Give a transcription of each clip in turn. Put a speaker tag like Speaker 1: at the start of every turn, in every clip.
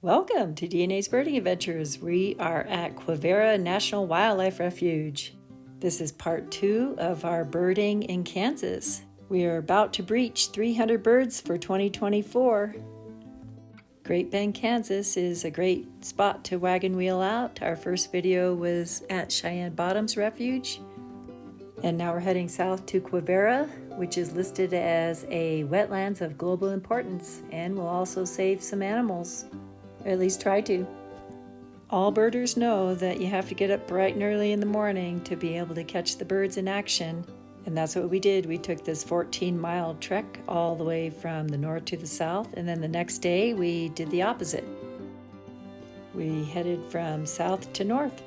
Speaker 1: Welcome to DNA's Birding Adventures. We are at Quivira National Wildlife Refuge. This is part 2 of our birding in Kansas. We are about to breach 300 birds for 2024. Great Bend, Kansas is a great spot to wagon wheel out. Our first video was at Cheyenne Bottoms Refuge. And now we're heading south to Quivira, which is listed as a wetlands of global importance and will also save some animals. Or at least try to. All birders know that you have to get up bright and early in the morning to be able to catch the birds in action. And that's what we did. We took this 14-mile trek all the way from the north to the south, and then the next day we did the opposite. We headed from south to north.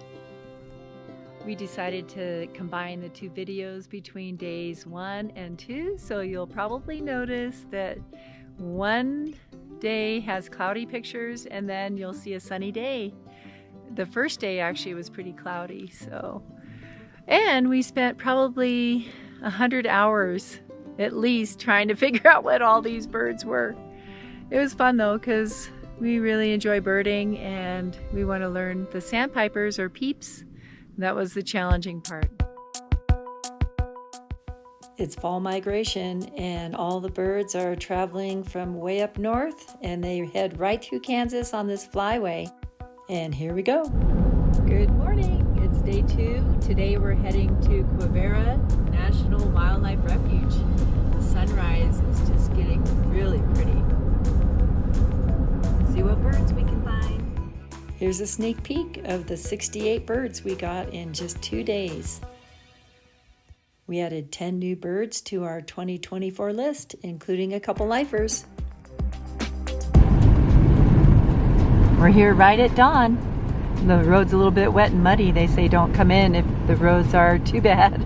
Speaker 1: We decided to combine the two videos between days 1 and 2, so you'll probably notice that one day has cloudy pictures and then you'll see a sunny day. The first day actually was pretty cloudy, and we spent probably 100 hours at least trying to figure out what all these birds were. It was fun though, because we really enjoy birding and we want to learn the sandpipers or PEEPS. That was the challenging part. It's fall migration and all the birds are traveling from way up north and they head right through Kansas on this flyway. And here we go. Good morning, it's day 2. Today we're heading to Quivira National Wildlife Refuge. The sunrise is just getting really pretty. See what birds we can find. Here's a sneak peek of the 68 birds we got in just 2 days. We added 10 new birds to our 2024 list, including a couple lifers. We're here right at dawn. The road's a little bit wet and muddy. They say don't come in if the roads are too bad.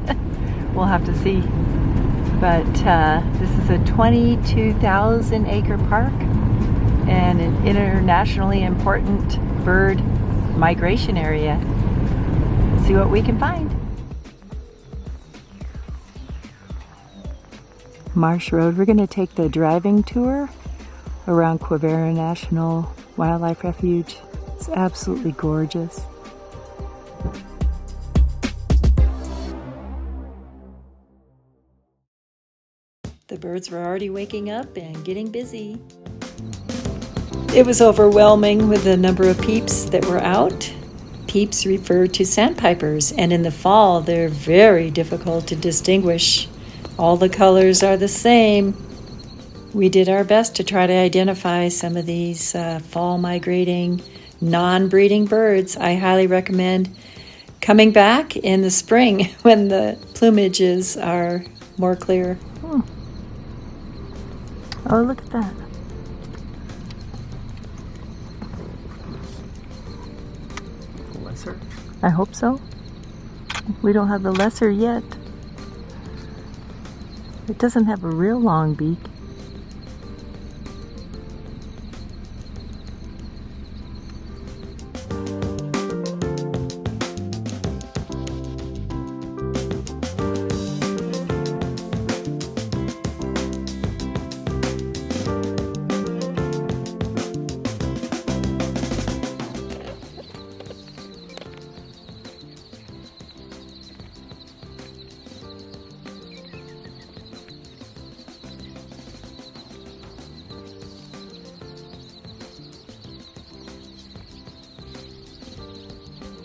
Speaker 1: We'll have to see. But this is a 22,000 acre park and an internationally important bird migration area. Let's see what we can find. Marsh Road. We're going to take the driving tour around Quivira National Wildlife Refuge. It's absolutely gorgeous. The birds were already waking up and getting busy. It was overwhelming with the number of PEEPS that were out. PEEPS refer to sandpipers, and in the fall they're very difficult to distinguish. All the colors are the same. We did our best to try to identify some of these fall migrating, non-breeding birds. I highly recommend coming back in the spring when the plumages are more clear. Oh, look at that. Lesser? I hope so. We don't have the lesser yet. It doesn't have a real long beak.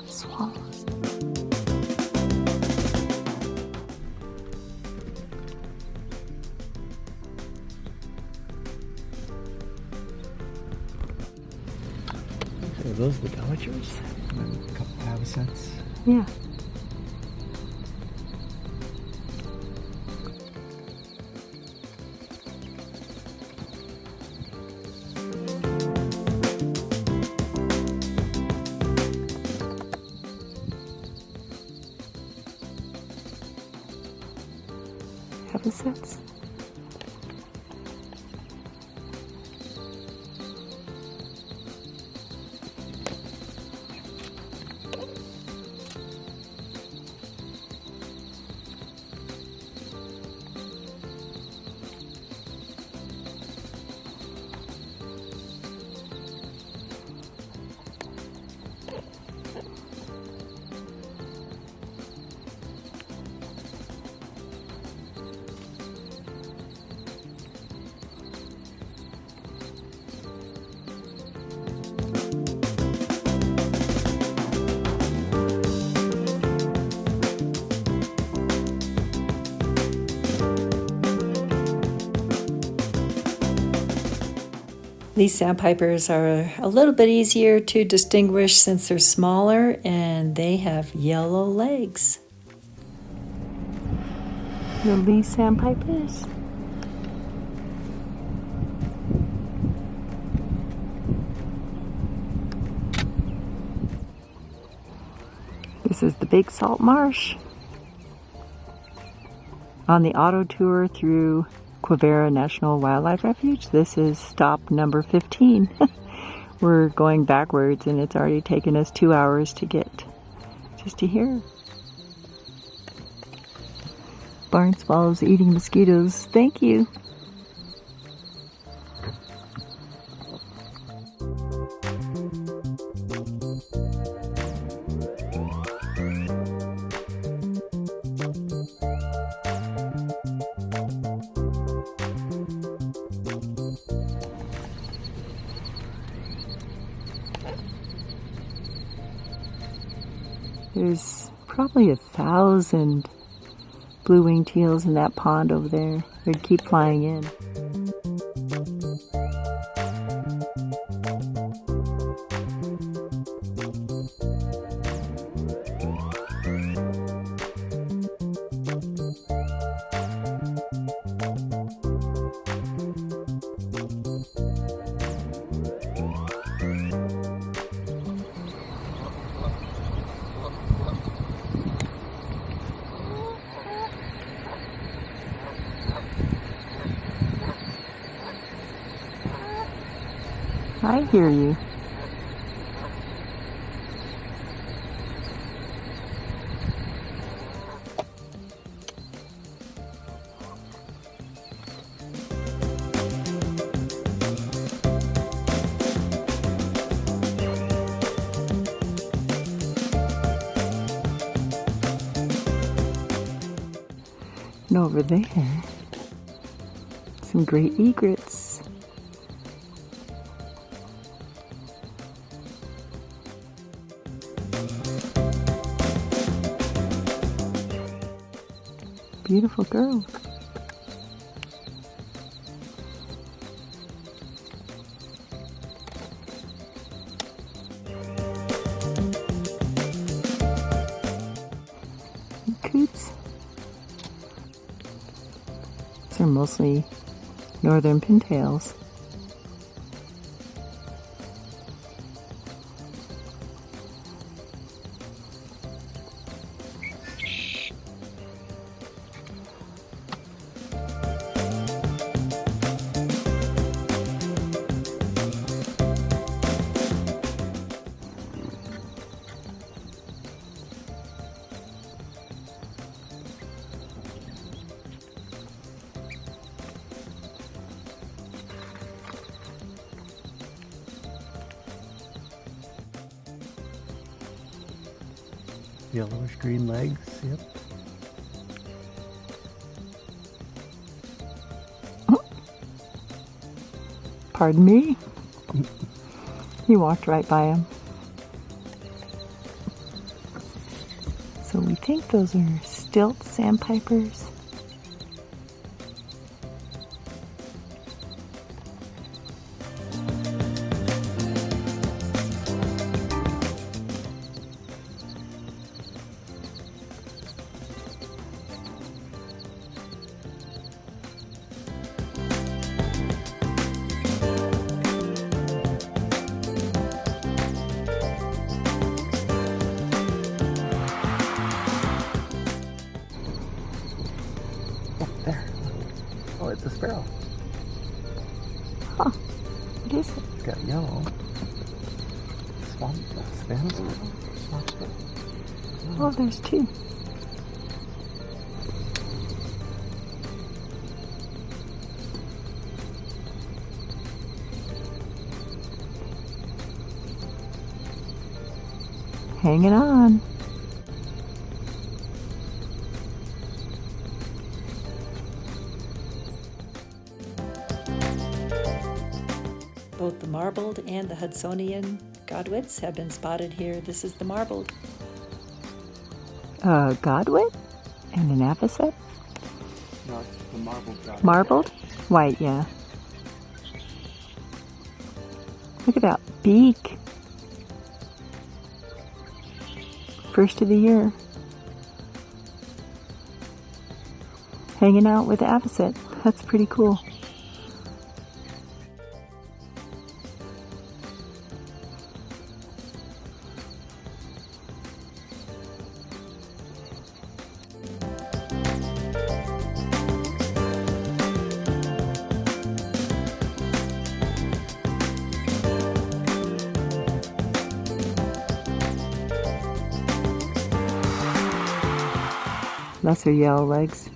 Speaker 1: Swallows.
Speaker 2: Are those the Doddridges? And a couple habitats.
Speaker 1: Yeah. Habitats. These sandpipers are a little bit easier to distinguish since they're smaller and they have yellow legs. The Lee sandpipers. This is the Big Salt Marsh. On the auto tour through Quivira National Wildlife Refuge, this is stop number 15. We're going backwards and it's already taken us 2 hours to get just to here. Barn swallows eating mosquitoes. Thank you. There's probably 1,000 blue-winged teals in that pond over there. They'd keep flying in. I hear you. And over there, some great egrets. Beautiful girl. Coots. These are mostly northern pintails.
Speaker 2: Yellowish green legs, yep.
Speaker 1: Pardon me? He walked right by him. So we think those are stilt sandpipers.
Speaker 2: There. Oh, it's a sparrow.
Speaker 1: Huh. What is it?
Speaker 2: It's got yellow. Swamp Spanish sparrow. Swamp sparrow.
Speaker 1: Oh, there's two. Hanging on. Both the marbled and the Hudsonian godwits have been spotted here. This is the marbled. Godwit? And an avocet?
Speaker 2: No, it's the marbled godwit.
Speaker 1: Marbled? White, yeah. Look at that beak. First of the year. Hanging out with the avocet. That's pretty cool. Lesser yellow legs.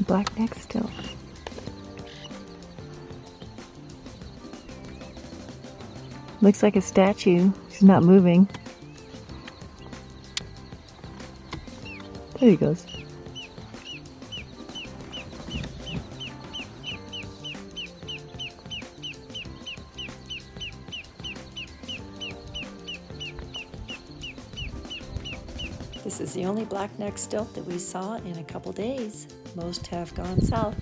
Speaker 1: Black neck still. Looks like a statue. He's not moving. There he goes. This is the only black-necked stilt that we saw in a couple days. Most have gone south.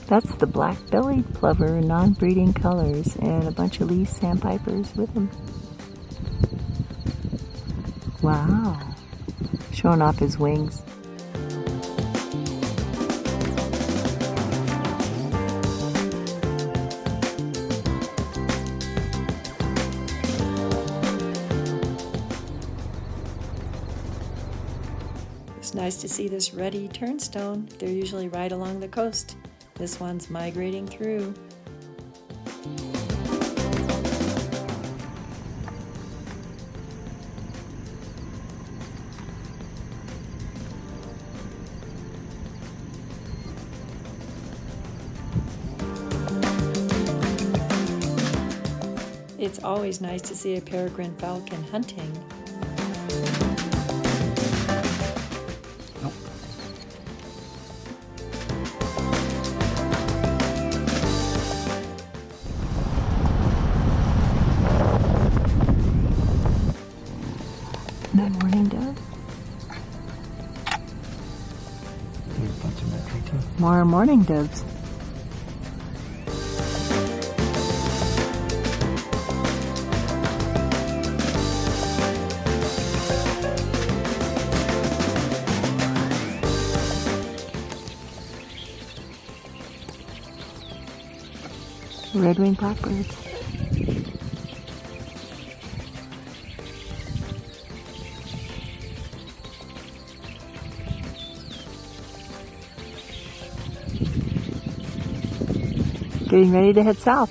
Speaker 1: That's the black-bellied plover, non-breeding colors, and a bunch of leaf sandpipers with him. Wow. Showing off his wings. It's nice to see this ruddy turnstone. They're usually right along the coast. This one's migrating through. It's always nice to see a peregrine falcon hunting. No morning dove.
Speaker 2: There's a bunch of that tree too.
Speaker 1: More morning doves. Red-winged blackbirds. Getting ready to head south.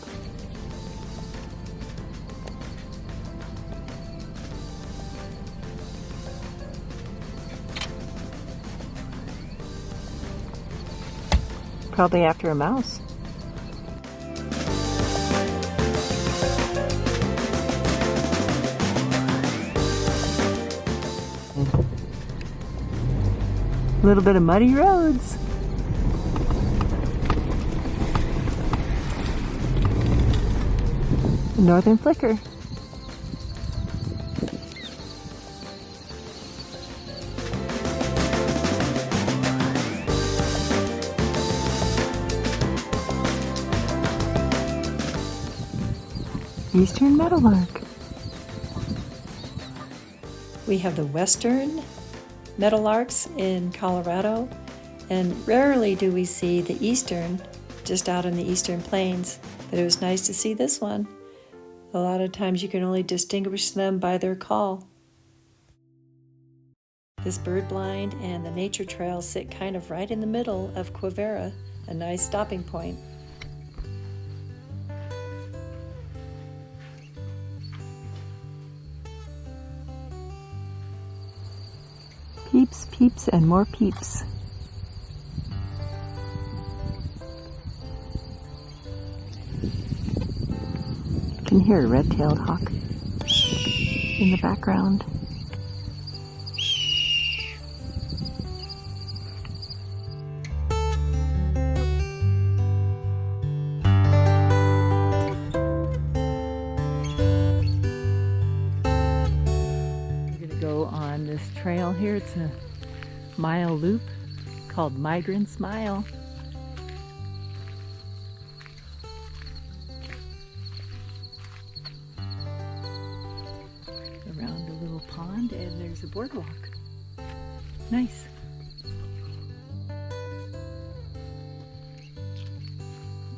Speaker 1: Probably after a mouse. A little bit of muddy roads. Northern flicker. Eastern meadowlark. We have the western meadowlarks in Colorado, and rarely do we see the eastern just out in the eastern plains, but it was nice to see this one. A lot of times you can only distinguish them by their call. This bird blind and the nature trail sit kind of right in the middle of Quivira, a nice stopping point. Peeps, peeps, and more peeps. can hear a red-tailed hawk in the background. We're gonna go on this trail here. It's a mile loop called Migrant's Mile. Around a little pond, and there's a boardwalk. Nice.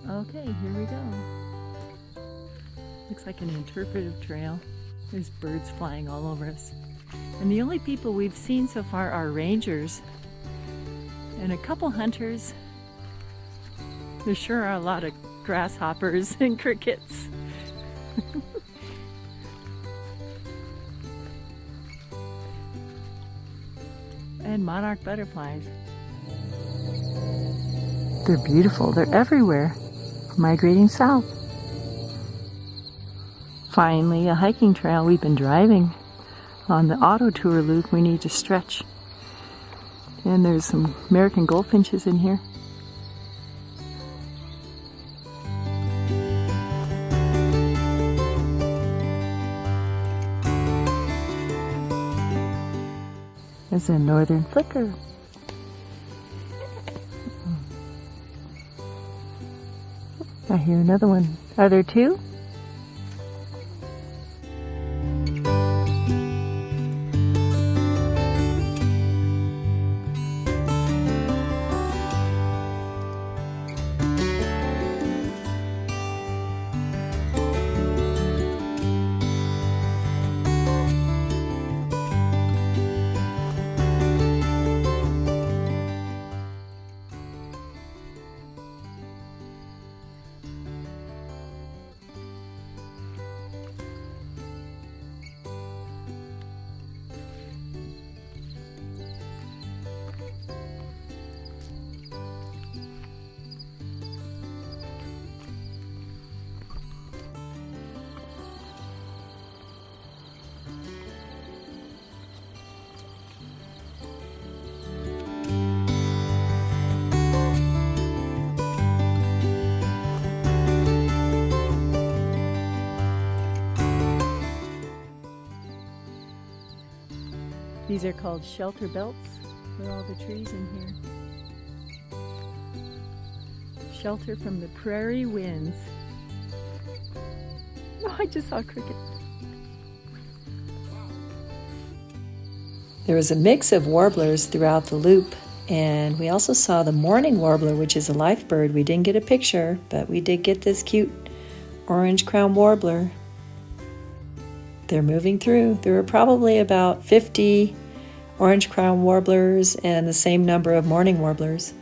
Speaker 1: Okay, here we go. Looks like an interpretive trail. There's birds flying all over us. And the only people we've seen so far are rangers and a couple hunters. There sure are a lot of grasshoppers and crickets. And monarch butterflies. They're beautiful. They're everywhere, migrating south. Finally, a hiking trail. We've been driving on the auto tour loop. We need to stretch. And there's some American goldfinches in here. There's a northern flicker. I hear another one. Are there two? These are called shelter belts with all the trees in here. Shelter from the prairie winds. Oh, I just saw a cricket. There was a mix of warblers throughout the loop, and we also saw the mourning warbler, which is a life bird. We didn't get a picture, but we did get this cute orange crown warbler. They're moving through. There were probably about 50 orange crown warblers and the same number of mourning warblers.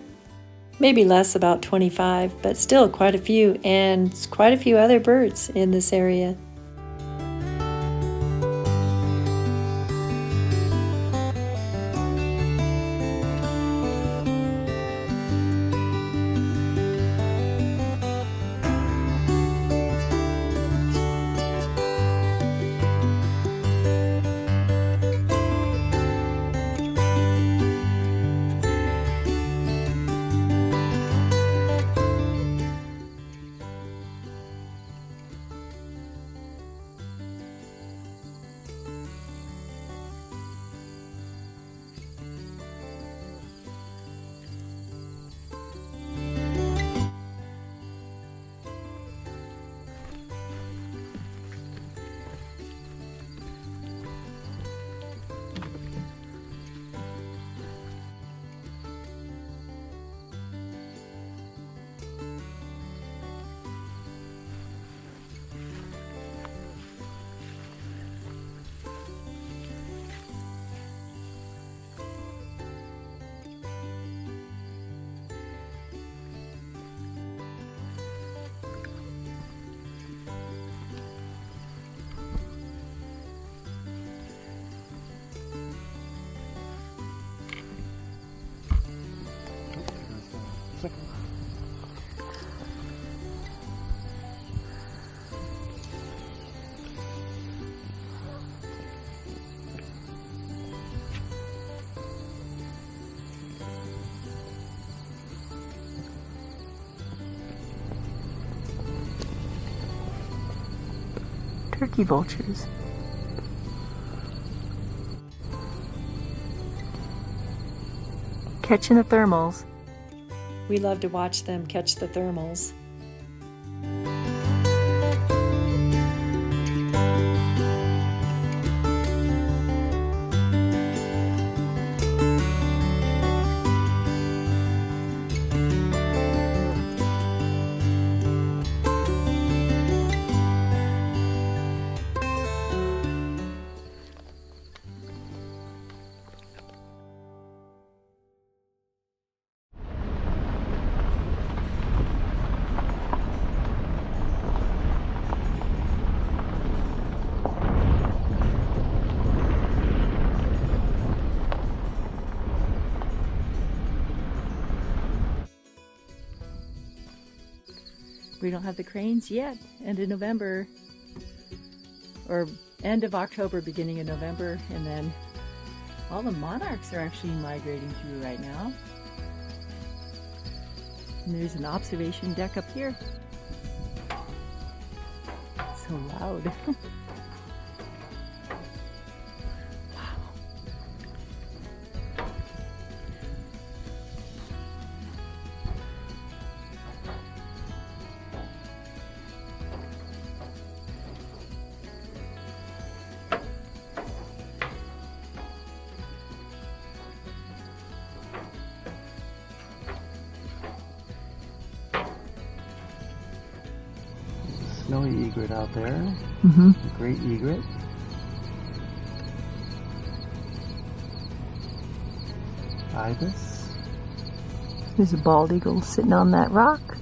Speaker 1: Maybe less, about 25, but still quite a few, and quite a few other birds in this area. turkey vultures. Catching the thermals. We love to watch them catch the thermals. We don't have the cranes yet. End of November, or end of October, beginning of November, and then all the monarchs are actually migrating through right now. And there's an observation deck up here. So loud.
Speaker 2: Snowy egret out there.
Speaker 1: Mm-hmm.
Speaker 2: Great egret. Ibis.
Speaker 1: There's a bald eagle sitting on that rock.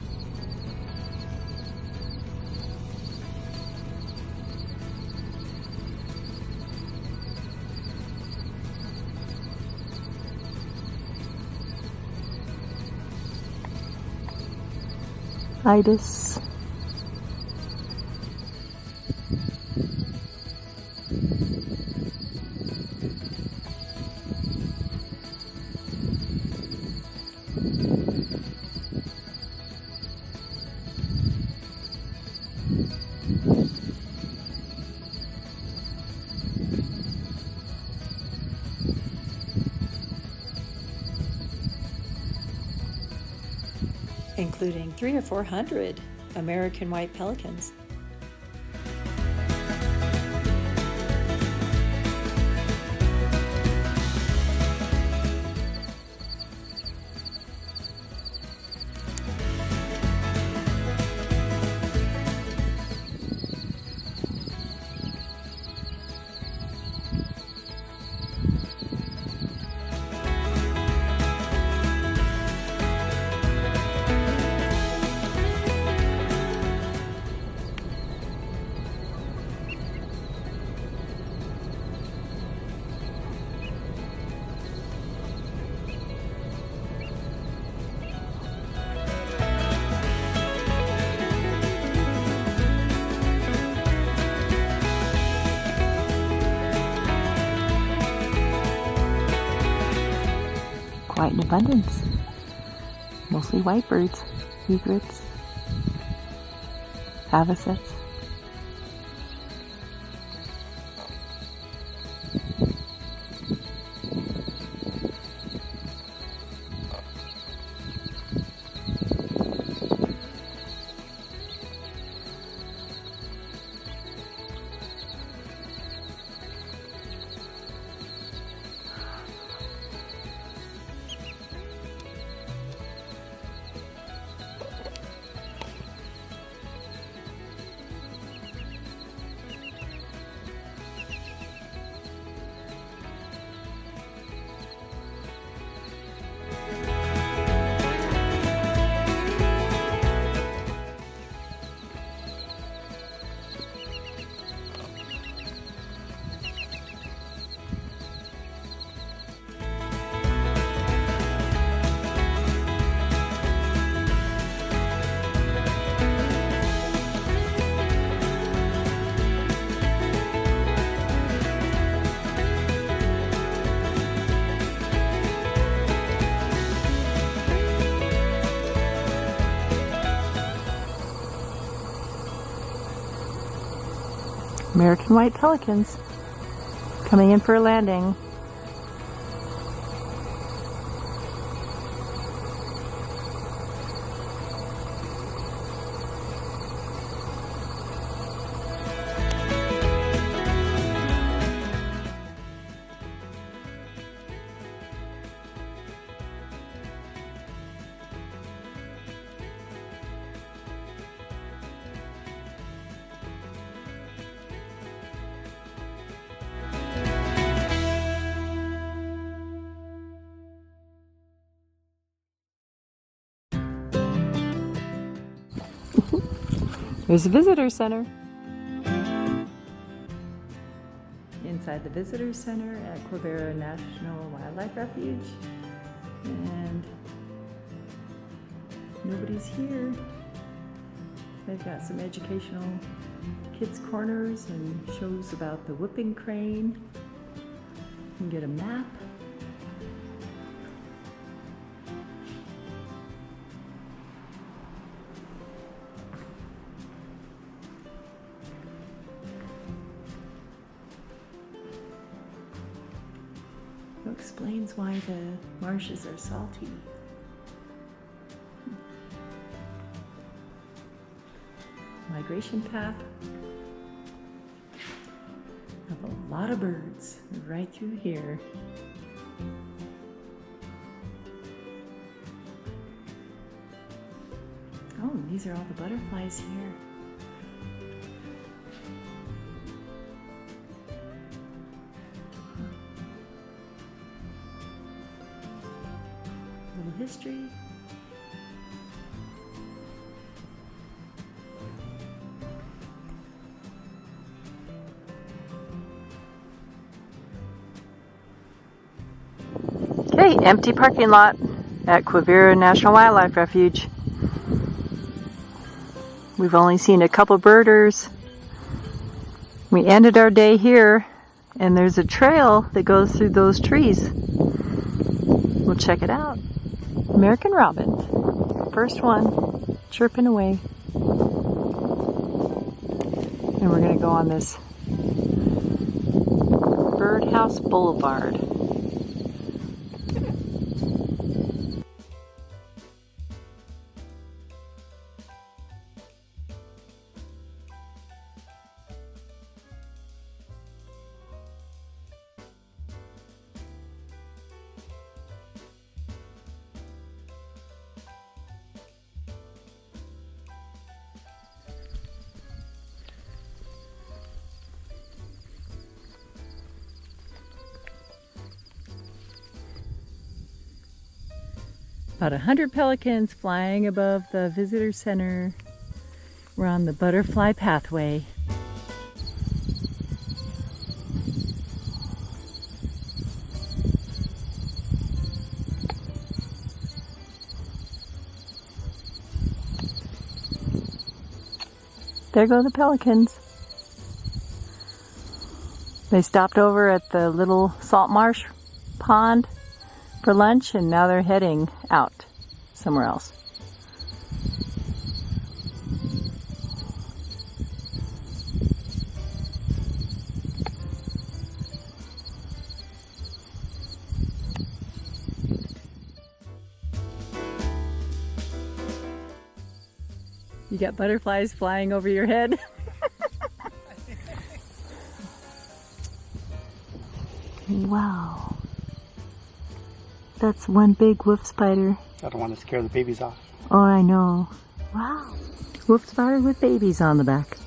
Speaker 1: Ibis. Including 300 or 400 American white pelicans. Quite in abundance. Mostly white birds, egrets, avocets. American white pelicans coming in for a landing. There's a visitor center. Inside the visitor center at Quivira National Wildlife Refuge. And nobody's here. They've got some educational kids corners and shows about the whooping crane. You can get a map. It explains why the marshes are salty. Migration path of a lot of birds right through here. Oh, these are all the butterflies here. Little history. Okay, empty parking lot at Quivira National Wildlife Refuge. We've only seen a couple birders. We ended our day here, and there's a trail that goes through those trees. We'll check it out. American robin, first one, chirping away. And we're gonna go on this Birdhouse Boulevard. About 100 pelicans flying above the visitor center. We're on the butterfly pathway. There go the pelicans. They stopped over at the little salt marsh pond for lunch, and now they're heading out somewhere else. You got butterflies flying over your head. Wow. That's one big wolf spider.
Speaker 2: I don't want to scare the babies off.
Speaker 1: Oh, I know. Wow. Wolf spider with babies on the back.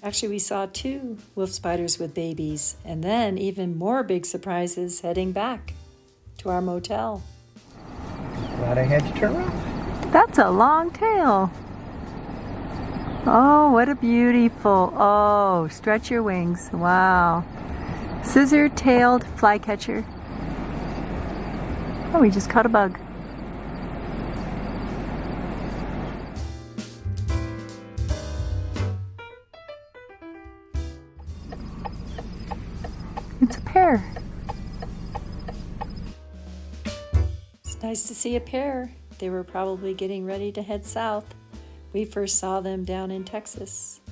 Speaker 1: Actually, we saw 2 wolf spiders with babies, and then even more big surprises heading back to our motel.
Speaker 2: Glad I had to turn around.
Speaker 1: That's a long tail. Oh, what a beautiful, oh, stretch your wings, wow. Scissor-tailed flycatcher. Oh, we just caught a bug. It's a pair. It's nice to see a pair. They were probably getting ready to head south. We first saw them down in Texas.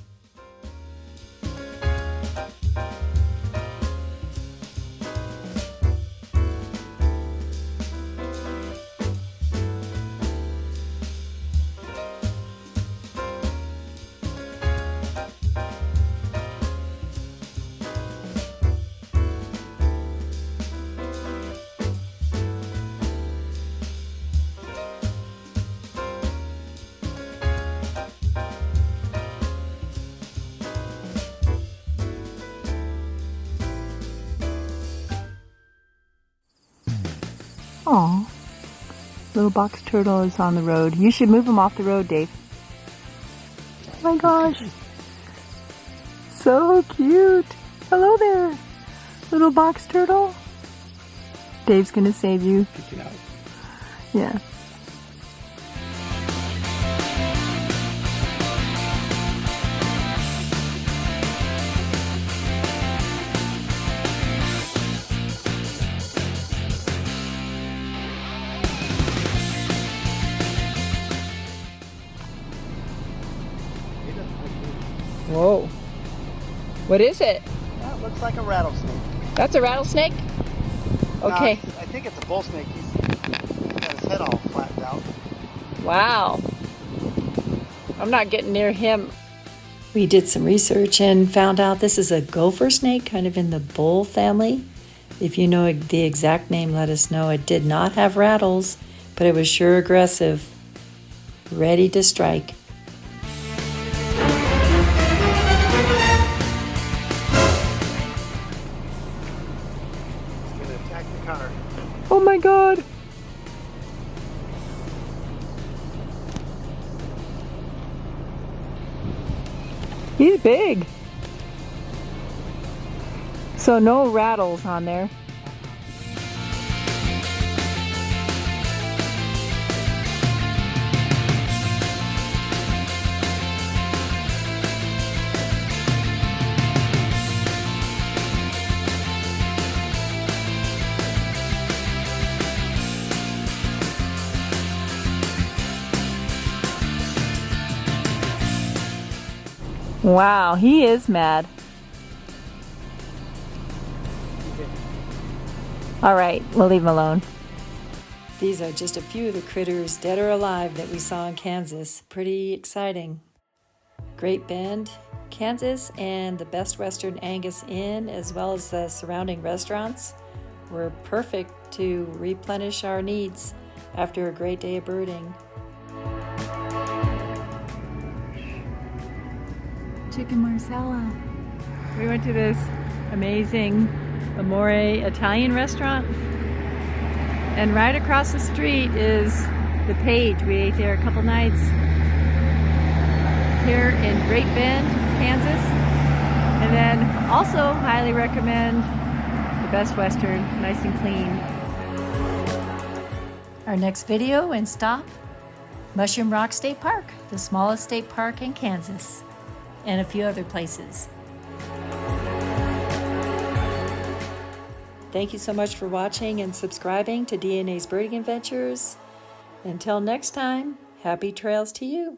Speaker 3: Aw, little box turtle is on the road. You should move him off the road, Dave. Oh my gosh. So cute. Hello there, little box turtle. Dave's gonna save you.
Speaker 2: Pick it out.
Speaker 3: Yeah. Whoa. What is it?
Speaker 4: That looks like a rattlesnake.
Speaker 3: That's a rattlesnake? Okay.
Speaker 4: No, I think it's a bull snake. He's got his head all flattened out.
Speaker 3: Wow. I'm not getting near him.
Speaker 1: We did some research and found out this is a gopher snake, kind of in the bull family. If you know the exact name, let us know. It did not have rattles, but it was sure aggressive, ready to strike.
Speaker 4: He's going to attack the car.
Speaker 3: Oh my God. He's big. So no rattles on there. Wow, he is mad. All right, we'll leave him alone.
Speaker 1: These are just a few of the critters, dead or alive, that we saw in Kansas. Pretty exciting. Great Bend, Kansas, and the Best Western Angus Inn, as well as the surrounding restaurants, were perfect to replenish our needs after a great day of birding.
Speaker 3: Chicken marsala. We went to this amazing Amore Italian restaurant, and right across the street is the Page. We ate there a couple nights here in Great Bend, Kansas, and then also highly recommend the Best Western, nice and clean.
Speaker 1: Our next video and stop, Mushroom Rock State Park, the smallest state park in Kansas, and a few other places. Thank you so much for watching and subscribing to DNA's Birding Adventures. Until next time, happy trails to you.